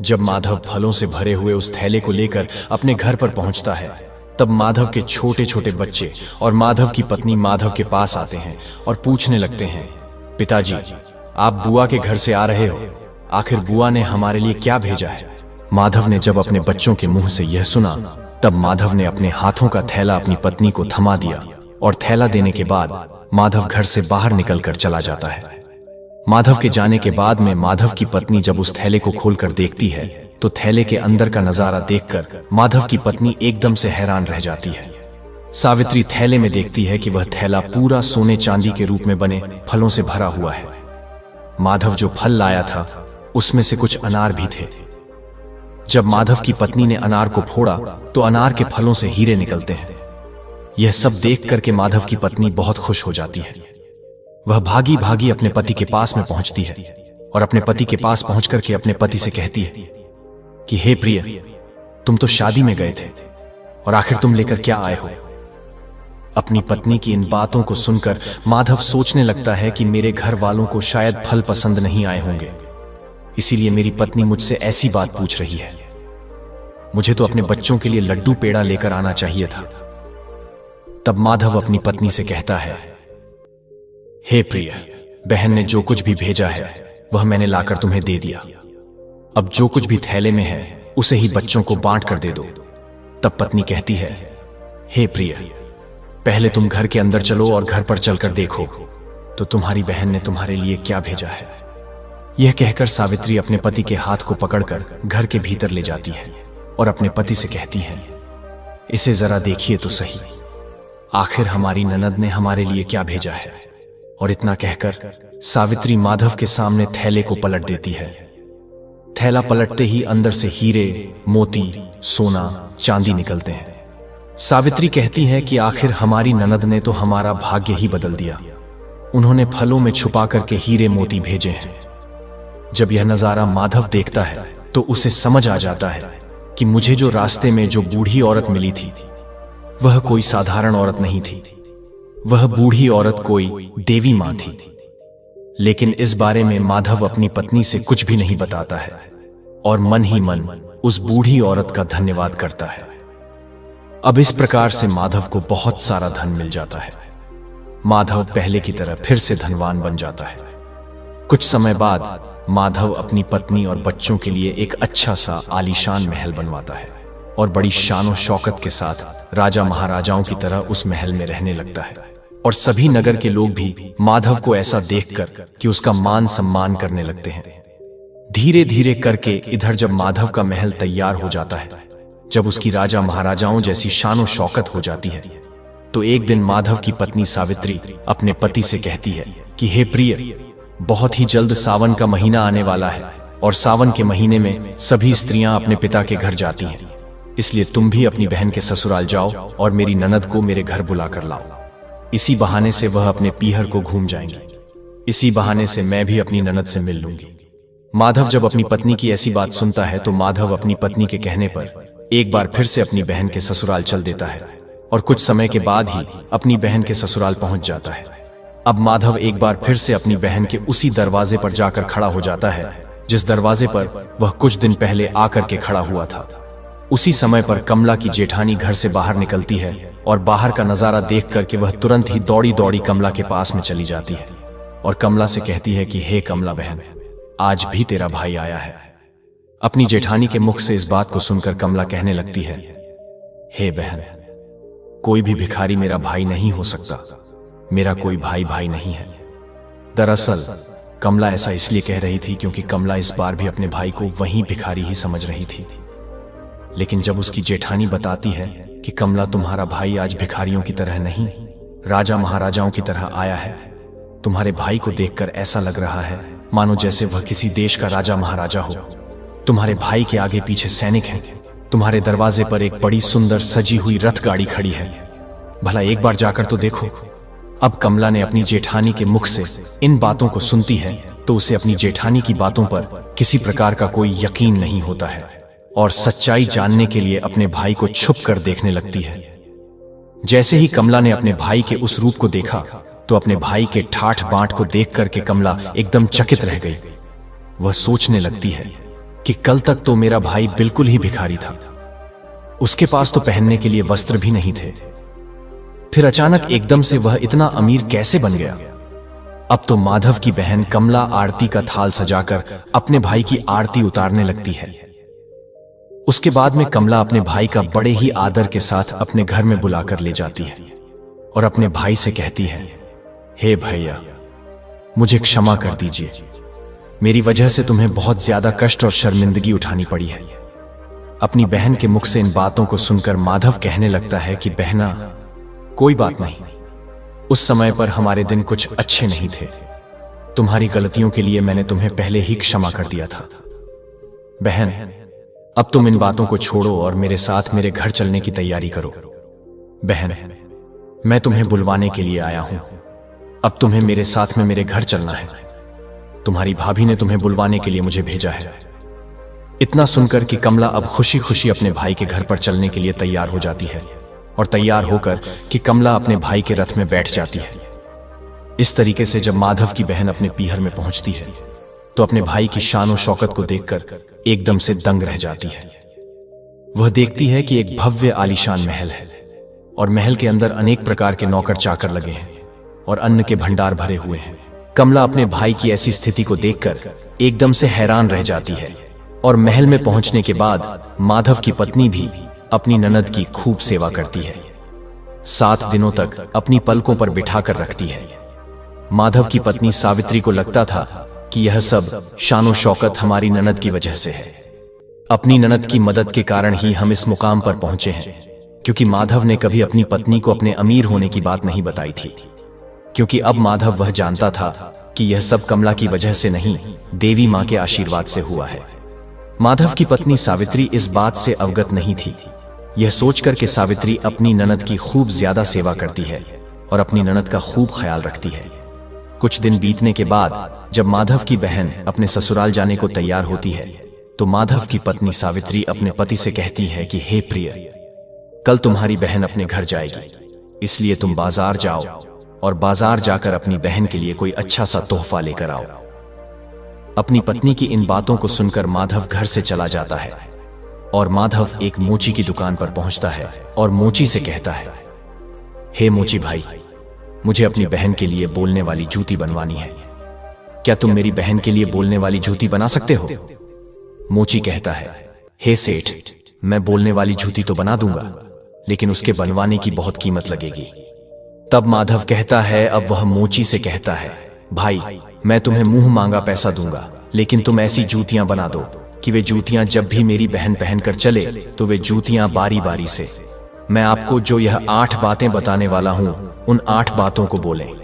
जब माधव फलों से भरे हुए उस थैले को लेकर अपने घर पर पहुंचता है, तब माधव के छोटे छोटे बच्चे और माधव की पत्नी माधव के पास आते हैं और पूछने लगते हैं, पिताजी, आप बुआ के घर से आ रहे हो, आखिर बुआ ने हमारे लिए क्या भेजा है? माधव ने जब अपने बच्चों के मुंह से यह सुना, तब माधव ने अपने हाथों का थैला अपनी पत्नी को थमा दिया और थैला देने के बाद माधव घर से बाहर निकलकर चला जाता है। माधव के जाने के बाद में माधव की पत्नी जब उस थैले को खोलकर देखती है तो थैले के अंदर का नजारा देखकर माधव की पत्नी एकदम से हैरान रह जाती है। सावित्री थैले में देखती है कि वह थैला पूरा सोने चांदी के रूप में बने फलों से भरा हुआ है। माधव जो फल लाया था उसमें से कुछ अनार भी थे। जब माधव की पत्नी ने अनार को फोड़ा तो अनार के फलों से हीरे निकलते हैं। यह सब देख करके माधव की पत्नी बहुत खुश हो जाती है। वह भागी भागी अपने पति के पास में पहुंचती है और अपने पति के पास पहुंच करके अपने पति से कहती है कि हे प्रिय, तुम तो शादी में गए थे और आखिर तुम लेकर क्या आए हो? अपनी पत्नी की इन बातों को सुनकर माधव सोचने लगता है कि मेरे घर वालों को शायद फल पसंद नहीं आए होंगे, इसीलिए मेरी पत्नी मुझसे ऐसी बात पूछ रही है। मुझे तो अपने बच्चों के लिए लड्डू पेड़ा लेकर आना चाहिए था। तब माधव अपनी पत्नी से कहता है, हे प्रिय, बहन ने जो कुछ भी भेजा है वह मैंने लाकर तुम्हें दे दिया। अब जो कुछ भी थैले में है उसे ही बच्चों को बांट कर दे दो। तब पत्नी कहती है, हे प्रिय, पहले तुम घर के अंदर चलो और घर पर चलकर देखो तो तुम्हारी बहन ने तुम्हारे लिए क्या भेजा है। यह कहकर सावित्री अपने पति के हाथ को पकड़कर घर के भीतर ले जाती है और अपने पति से कहती है, इसे जरा देखिए तो सही, आखिर हमारी ननद ने हमारे लिए क्या भेजा है। और इतना कहकर सावित्री माधव के सामने थैले को पलट देती है। थैला पलटते ही अंदर से हीरे, मोती, सोना, चांदी निकलते हैं। सावित्री कहती है कि आखिर हमारी ननद ने तो हमारा भाग्य ही बदल दिया। उन्होंने फलों में छुपा करके हीरे मोती भेजे हैं। जब यह नजारा माधव देखता है तो उसे समझ आ जाता है कि मुझे जो रास्ते में जो बूढ़ी औरत मिली थी वह कोई साधारण औरत नहीं थी, वह बूढ़ी औरत कोई देवी मां थी। लेकिन इस बारे में माधव अपनी पत्नी से कुछ भी नहीं बताता है और मन ही मन उस बूढ़ी औरत का धन्यवाद करता है। अब इस प्रकार से माधव को बहुत सारा धन मिल जाता है। माधव पहले की तरह फिर से धनवान बन जाता है। कुछ समय बाद माधव अपनी पत्नी और बच्चों के लिए एक अच्छा सा आलीशान महल बनवाता है और बड़ी शान शौकत के साथ राजा महाराजाओं की तरह उस महल में रहने लगता है। और सभी नगर के लोग भी माधव को ऐसा देखकर कि उसका मान सम्मान करने लगते हैं। धीरे धीरे करके इधर जब माधव का महल तैयार हो जाता है, जब उसकी राजा महाराजाओं जैसी शान शौकत हो जाती है, तो एक दिन माधव की पत्नी सावित्री अपने पति से कहती है कि हे प्रिय, बहुत ही जल्द सावन का महीना आने वाला है और सावन के महीने में सभी स्त्रियां अपने पिता के घर जाती हैं, इसलिए तुम भी अपनी बहन के ससुराल जाओ और मेरी ननद को मेरे घर बुला कर लाओ। इसी बहाने से वह अपने पीहर को घूम जाएंगी, इसी बहाने से मैं भी अपनी ननद से मिल लूंगी। माधव जब अपनी पत्नी की ऐसी बात सुनता है तो माधव अपनी पत्नी के कहने पर एक बार फिर से अपनी बहन के ससुराल चल देता है और कुछ समय के बाद ही अपनी बहन के ससुराल पहुंच जाता है। अब माधव एक बार फिर से अपनी बहन के उसी दरवाजे पर जाकर खड़ा हो जाता है जिस दरवाजे पर वह कुछ दिन पहले आकर के खड़ा हुआ था। उसी समय पर कमला की जेठानी घर से बाहर निकलती है और बाहर का नजारा देख करके वह तुरंत ही दौड़ी दौड़ी कमला के पास में चली जाती है और कमला से कहती है कि हे कमला बहन, आज भी तेरा भाई आया है। अपनी जेठानी के मुख से इस बात को सुनकर कमला कहने लगती है, हे बहन, कोई भी भिखारी मेरा भाई नहीं हो सकता, मेरा कोई भाई नहीं है। दरअसल कमला ऐसा इसलिए कह रही थी क्योंकि कमला इस बार भी अपने भाई को वही भिखारी ही समझ रही थी। लेकिन जब उसकी जेठानी बताती है कि कमला, तुम्हारा भाई आज भिखारियों की तरह नहीं, राजा महाराजाओं की तरह आया है। तुम्हारे भाई को देखकर ऐसा लग रहा है मानो जैसे वह किसी देश का राजा महाराजा हो। तुम्हारे भाई के आगे पीछे सैनिक हैं। तुम्हारे दरवाजे पर एक बड़ी सुंदर सजी हुई रथ गाड़ी खड़ी है, भला एक बार जाकर तो देखो। अब कमला ने अपनी जेठानी के मुख से इन बातों को सुनती है तो उसे अपनी जेठानी की बातों पर किसी प्रकार का कोई यकीन नहीं होता है और सच्चाई जानने के लिए अपने भाई को छुप कर देखने लगती है। जैसे ही कमला ने अपने भाई के उस रूप को देखा तो अपने भाई के ठाठ बांट को देख करके कमला एकदम चकित रह गई। वह सोचने लगती है कि कल तक तो मेरा भाई बिल्कुल ही भिखारी था, उसके पास तो पहनने के लिए वस्त्र भी नहीं थे, फिर अचानक एकदम से वह इतना अमीर कैसे बन गया। अब तो माधव की बहन कमला आरती का थाल सजाकर अपने भाई की आरती उतारने लगती है। उसके बाद में कमला अपने भाई का बड़े ही आदर के साथ अपने घर में बुलाकर ले जाती है और अपने भाई से कहती है, हे भैया, मुझे क्षमा कर दीजिए, मेरी वजह से तुम्हें बहुत ज्यादा कष्ट और शर्मिंदगी उठानी पड़ी है। अपनी बहन के मुख से इन बातों को सुनकर माधव कहने लगता है कि बहना, कोई बात नहीं, उस समय पर हमारे दिन कुछ अच्छे नहीं थे, तुम्हारी गलतियों के लिए मैंने तुम्हें पहले ही क्षमा कर दिया था। बहन, अब तुम इन बातों को छोड़ो और मेरे साथ मेरे घर चलने की तैयारी करो। बहन, मैं तुम्हें बुलवाने के लिए आया हूं, अब तुम्हें मेरे साथ में मेरे घर चलना है। तुम्हारी भाभी ने तुम्हें बुलवाने के लिए मुझे भेजा है। इतना सुनकर कि कमला अब खुशी खुशी अपने भाई के घर पर चलने के लिए तैयार हो जाती है और तैयार होकर कि कमला अपने भाई के रथ में बैठ जाती है। इस तरीके से जब माधव की बहन अपने पीहर में पहुंचती है तो अपने भाई की शान और शौकत को देखकर एकदम से दंग रह जाती है। वह देखती है कि एक भव्य आलीशान महल है और महल के अंदर अनेक प्रकार के नौकर चाकर लगे हैं और अन्न के भंडार भरे हुए हैं। कमला अपने भाई की ऐसी स्थिति को देखकर एकदम से हैरान रह जाती है और महल में पहुंचने के बाद माधव की पत्नी भी अपनी ननद की खूब सेवा करती है। 7 दिनों तक अपनी पलकों पर बिठाकर रखती है। माधव की पत्नी सावित्री को लगता था कि यह सब शानो शौकत हमारी ननद की वजह से है। अपनी ननद की मदद के कारण ही हम इस मुकाम पर पहुंचे हैं, क्योंकि माधव ने कभी अपनी पत्नी को अपने अमीर होने की बात नहीं बताई थी। क्योंकि अब माधव वह जानता था कि यह सब कमला की वजह से नहीं, देवी मां के आशीर्वाद से हुआ है। माधव की पत्नी सावित्री इस बात से अवगत नहीं थी। यह सोचकर कि सावित्री अपनी ननद की खूब ज्यादा सेवा करती है और अपनी ननद का खूब ख्याल रखती है। कुछ दिन बीतने के बाद जब माधव की बहन अपने ससुराल जाने को तैयार होती है तो माधव की पत्नी सावित्री अपने पति से कहती है कि हे प्रिय, कल तुम्हारी बहन अपने घर जाएगी, इसलिए तुम बाजार जाओ और बाजार जाकर अपनी बहन के लिए कोई अच्छा सा तोहफा लेकर आओ। अपनी पत्नी की इन बातों को सुनकर माधव घर से चला जाता है और माधव एक मोची की दुकान पर पहुंचता है और मोची से कहता है, हे मोची भाई, मुझे अपनी बहन के लिए बोलने वाली जूती बनवानी है। क्या तुम मेरी बहन के लिए बोलने वाली जूती बना सकते हो? मोची कहता है, हे सेठ, मैं बोलने वाली जूती तो बना दूंगा, लेकिन उसके बनवाने की बहुत कीमत लगेगी। तब माधव कहता है, अब वह मोची से कहता है, भाई, मैं तुम्हें मुंह मांगा पैसा दूंगा, लेकिन तुम ऐसी जूतियां बना दो कि वे जूतियां जब भी मेरी बहन पहनकर चले तो वे जूतियां बारी बारी से मैं आपको जो यह 8 बातें बताने वाला हूं उन 8 बातों को बोलें।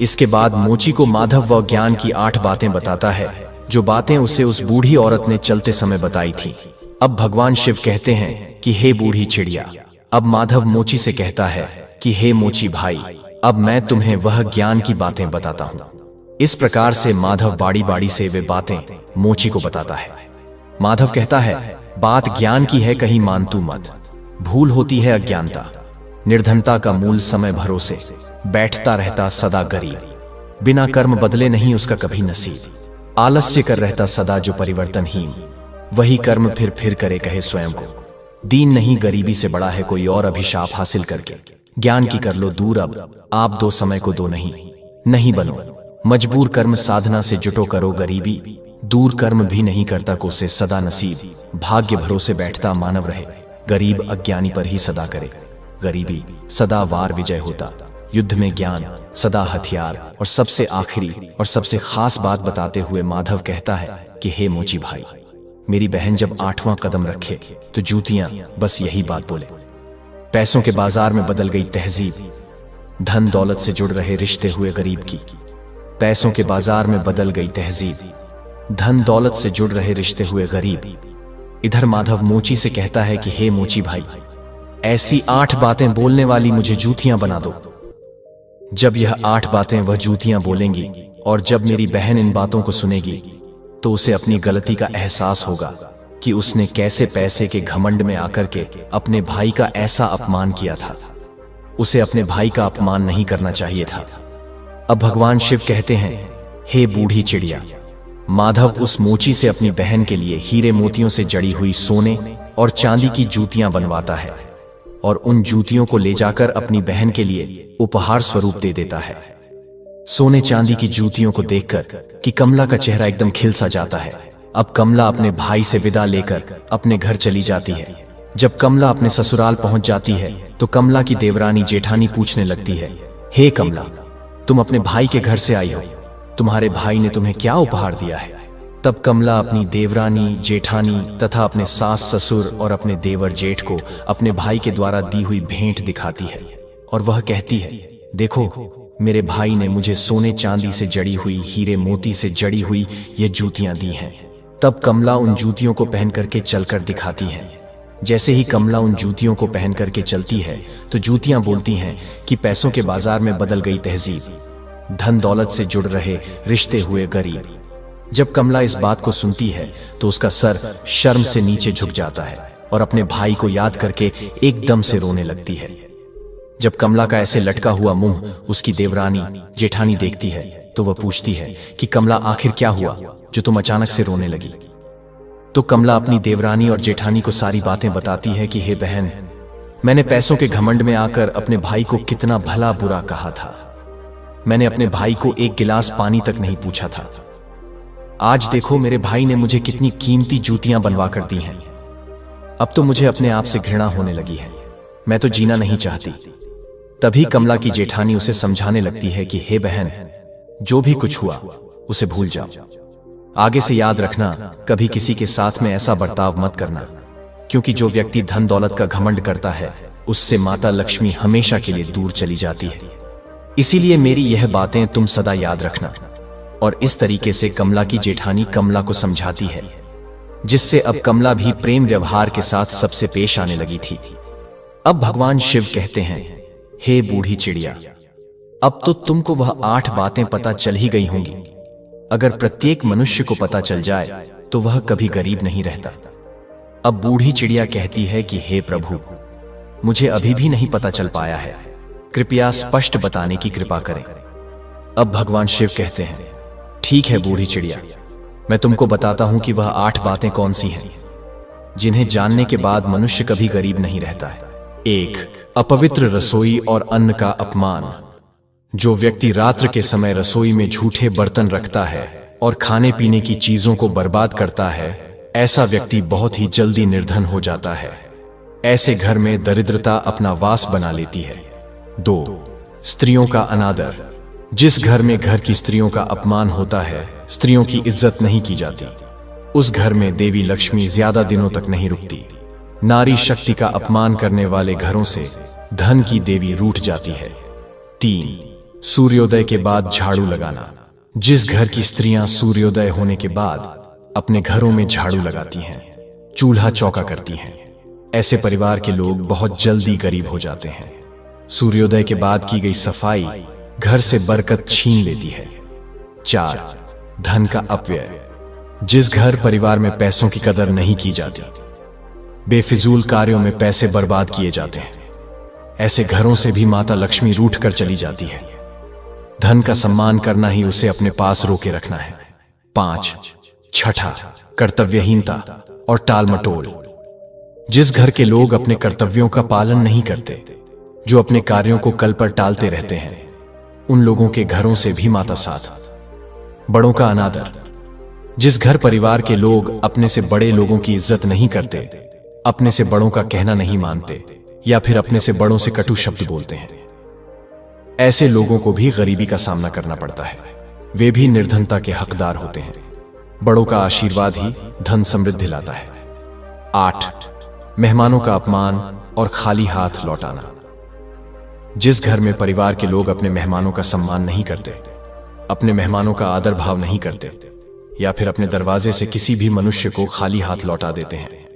इसके बाद मोची को माधव वह ज्ञान की 8 बातें बताता है जो बातें उसे उस बूढ़ी औरत ने चलते समय बताई थी। अब भगवान शिव कहते हैं कि हे बूढ़ी चिड़िया। अब माधव मोची से कहता है कि हे मोची भाई, अब मैं तुम्हें वह ज्ञान की बातें बताता हूं। इस प्रकार से माधव बाड़ी बाड़ी से वे बातें मोची को बताता है। माधव कहता है, बात ज्ञान की है, कहीं मान तू मत। भूल होती है अज्ञानता, निर्धनता का मूल समय भरोसे, बैठता रहता सदा गरीब, बिना कर्म बदले नहीं उसका कभी नसीब, आलस्य कर रहता सदा जो परिवर्तनहीन, वही कर्म फिर करे कहे स्वयं को, दीन नहीं गरीबी से बड़ा है कोई और अभिशाप हासिल करके, ज्ञान की कर लो दूर अब आप दो समय को दो नहीं बनो, मजबूर कर्म साधना से जुटो करो गरीबी, दूर कर्म भी नहीं करता को से सदा नसीब, भाग्य भरोसे बैठता मानव रहे, गरीब अज्ञानी पर ही सदा करे, गरीबी सदा वार विजय होता, युद्ध में ज्ञान सदा हथियार। और सबसे आखिरी और सबसे खास बात बताते हुए माधव कहता है कि हे मोची भाई, मेरी बहन जब 8वां कदम रखे तो जूतियां बस यही बात बोले। पैसों के बाजार में बदल गई तहजीब, धन दौलत से जुड़ रहे रिश्ते हुए गरीब की, पैसों के बाजार में बदल गई तहजीब, धन दौलत से जुड़ रहे रिश्ते हुए गरीब। इधर माधव मोची से कहता है कि हे मोची भाई, ऐसी 8 बातें बोलने वाली मुझे जूतियां बना दो। जब यह 8 बातें वह जूतियां बोलेंगी और जब मेरी बहन इन बातों को सुनेगी तो उसे अपनी गलती का एहसास होगा कि उसने कैसे पैसे के घमंड में आकर के अपने भाई का ऐसा अपमान किया था। उसे अपने भाई का अपमान नहीं करना चाहिए था। अब भगवान शिव कहते हैं, हे बूढ़ी चिड़िया। माधव उस मोची से अपनी बहन के लिए हीरे मोतियों से जड़ी हुई सोने और चांदी की जूतियां बनवाता है और उन जूतियों को ले जाकर अपनी बहन के लिए उपहार स्वरूप दे देता है। सोने चांदी की जूतियों को देखकर कि कमला का चेहरा एकदम खिल सा जाता है। अब कमला अपने भाई से विदा लेकर अपने घर चली जाती है। जब कमला अपने ससुराल पहुंच जाती है तो कमला की देवरानी जेठानी पूछने लगती है, हे कमला, तुम अपने भाई के घर से आई हो, तुम्हारे भाई ने तुम्हें क्या उपहार दिया है? तब कमला अपनी देवरानी जेठानी तथा अपने सास ससुर और अपने देवर जेठ को अपने भाई के द्वारा दी हुई भेंट दिखाती है और वह कहती है, देखो, मेरे भाई ने मुझे सोने चांदी से जड़ी हुई, हीरे मोती से जड़ी हुई ये जूतियां दी हैं। तब कमला उन जूतियों को पहन करके चलकर दिखाती है। जैसे ही कमला उन जूतियों को पहन करके चलती है तो जूतियां बोलती हैं कि पैसों के बाजार में बदल गई तहजीब, धन दौलत से जुड़ रहे रिश्ते हुए गरीब, जब कमला इस बात को सुनती है तो उसका सर शर्म से नीचे झुक जाता है और अपने भाई को याद करके एकदम से रोने लगती है। जब कमला का ऐसे लटका हुआ मुंह उसकी देवरानी जेठानी देखती है तो वह पूछती है कि कमला, आखिर क्या हुआ जो तुम अचानक से रोने लगी? तो कमला अपनी देवरानी और जेठानी को सारी बातें बताती है कि हे बहन, मैंने पैसों के घमंड में आकर अपने भाई को कितना भला बुरा कहा था। मैंने अपने भाई को एक गिलास पानी तक नहीं पूछा था। आज देखो मेरे भाई ने मुझे कितनी कीमती जूतियां बनवा कर दी हैं। अब तो मुझे अपने आप से घृणा होने लगी है। मैं तो जीना नहीं चाहती। तभी कमला की जेठानी उसे समझाने लगती है कि हे बहन, जो भी कुछ हुआ उसे भूल जाओ। आगे से याद रखना, कभी किसी के साथ में ऐसा बर्ताव मत करना, क्योंकि जो व्यक्ति धन दौलत का घमंड करता है उससे माता लक्ष्मी हमेशा के लिए दूर चली जाती है। इसीलिए मेरी यह बातें तुम सदा याद रखना। और इस तरीके से कमला की जेठानी कमला को समझाती है, जिससे अब कमला भी प्रेम व्यवहार के साथ सबसे पेश आने लगी थी। अब भगवान शिव कहते हैं, हे बूढ़ी चिड़िया, अब तो तुमको वह 8 बातें पता चल ही गई होंगी। अगर प्रत्येक मनुष्य को पता चल जाए तो वह कभी गरीब नहीं रहता। अब बूढ़ी चिड़िया कहती है कि हे प्रभु, मुझे अभी भी नहीं पता चल पाया है, कृपया स्पष्ट बताने की कृपा करें। अब भगवान शिव कहते हैं, ठीक है बूढ़ी चिड़िया, मैं तुमको बताता हूं कि वह 8 बातें कौन सी हैं जिन्हें जानने के बाद मनुष्य कभी गरीब नहीं रहता है। 1. अपवित्र रसोई और अन्न का अपमान। जो व्यक्ति रात्र के समय रसोई में झूठे बर्तन रखता है और खाने पीने की चीजों को बर्बाद करता है, ऐसा व्यक्ति बहुत ही जल्दी निर्धन हो जाता है। ऐसे घर में दरिद्रता अपना वास बना लेती है। 2. स्त्रियों का अनादर। जिस घर में घर की स्त्रियों का अपमान होता है, स्त्रियों की इज्जत नहीं की जाती, उस घर में देवी लक्ष्मी ज्यादा दिनों तक नहीं रुकती। नारी शक्ति का अपमान करने वाले घरों से धन की देवी रूठ जाती है। 3. सूर्योदय के बाद झाड़ू लगाना। जिस घर की स्त्रियां सूर्योदय होने के बाद अपने घरों में झाड़ू लगाती हैं, चूल्हा चौका करती हैं, ऐसे परिवार के लोग बहुत जल्दी गरीब हो जाते हैं। सूर्योदय के बाद की गई सफाई घर से बरकत छीन लेती है। 4. धन का अपव्यय। जिस घर परिवार में पैसों की कदर नहीं की जाती, बेफिजूल कार्यों में पैसे बर्बाद किए जाते हैं, ऐसे घरों से भी माता लक्ष्मी रूठ कर चली जाती है। धन का सम्मान करना ही उसे अपने पास रोके रखना है। 5. छठा, कर्तव्यहीनता और टालमटोल। जिस घर के लोग अपने कर्तव्यों का पालन नहीं करते, जो अपने कार्यों को कल पर टालते रहते हैं, उन लोगों के घरों से भी माता साथ। बड़ों का अनादर। जिस घर परिवार के लोग अपने से बड़े लोगों की इज्जत नहीं करते, अपने से बड़ों का कहना नहीं मानते या फिर अपने से बड़ों से कटु शब्द बोलते हैं, ऐसे लोगों को भी गरीबी का सामना करना पड़ता है। वे भी निर्धनता के हकदार होते हैं। बड़ों का आशीर्वाद ही धन समृद्धि लाता है। 8. मेहमानों का अपमान और खाली हाथ लौटाना। जिस घर में परिवार के लोग अपने मेहमानों का सम्मान नहीं करते, अपने मेहमानों का आदर भाव नहीं करते या फिर अपने दरवाजे से किसी भी मनुष्य को खाली हाथ लौटा देते हैं,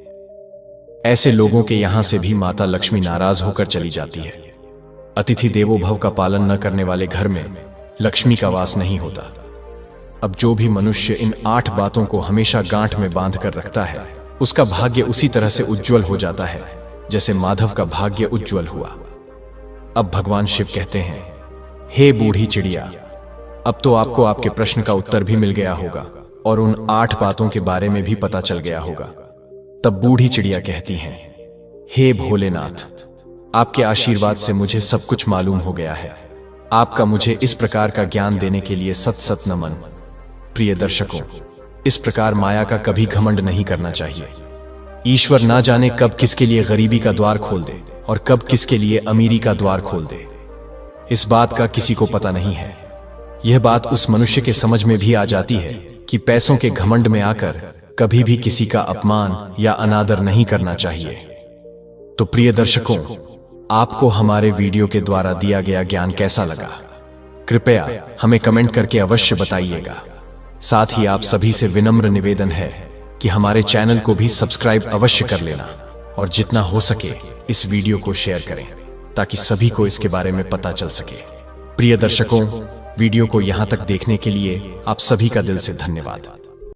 ऐसे लोगों के यहां से भी माता लक्ष्मी नाराज होकर चली जाती है। अतिथि देवो भव का पालन न करने वाले घर में लक्ष्मी का वास नहीं होता। अब जो भी मनुष्य इन 8 बातों को हमेशा गांठ में बांध कर रखता है, उसका भाग्य उसी तरह से उज्जवल हो जाता है जैसे माधव का भाग्य उज्जवल हुआ। अब भगवान शिव कहते हैं, हे बूढ़ी चिड़िया, अब तो आपको आपके प्रश्न का उत्तर भी मिल गया होगा और उन 8 बातों के बारे में भी पता चल गया होगा। तब बूढ़ी चिड़िया कहती हैं, हे भोलेनाथ, आपके आशीर्वाद से मुझे सब कुछ मालूम हो गया है। आपका मुझे इस प्रकार का ज्ञान देने के लिए सत सत नमन। प्रिय दर्शकों, इस प्रकार माया का कभी घमंड नहीं करना चाहिए। ईश्वर ना जाने कब किसके लिए गरीबी का द्वार खोल दे और कब किसके लिए अमीरी का द्वार खोल दे, इस बात का किसी को पता नहीं है। यह बात उस मनुष्य के समझ में भी आ जाती है कि पैसों के घमंड में आकर कभी भी किसी का अपमान या अनादर नहीं करना चाहिए। तो प्रिय दर्शकों, आपको हमारे वीडियो के द्वारा दिया गया ज्ञान कैसा लगा? कृपया हमें कमेंट करके अवश्य बताइएगा। साथ ही आप सभी से विनम्र निवेदन है कि हमारे चैनल को भी सब्सक्राइब अवश्य कर लेना और जितना हो सके इस वीडियो को शेयर करें ताकि सभी को इसके बारे में पता चल सके। प्रिय दर्शकों, वीडियो को यहां तक देखने के लिए आप सभी का दिल से धन्यवाद।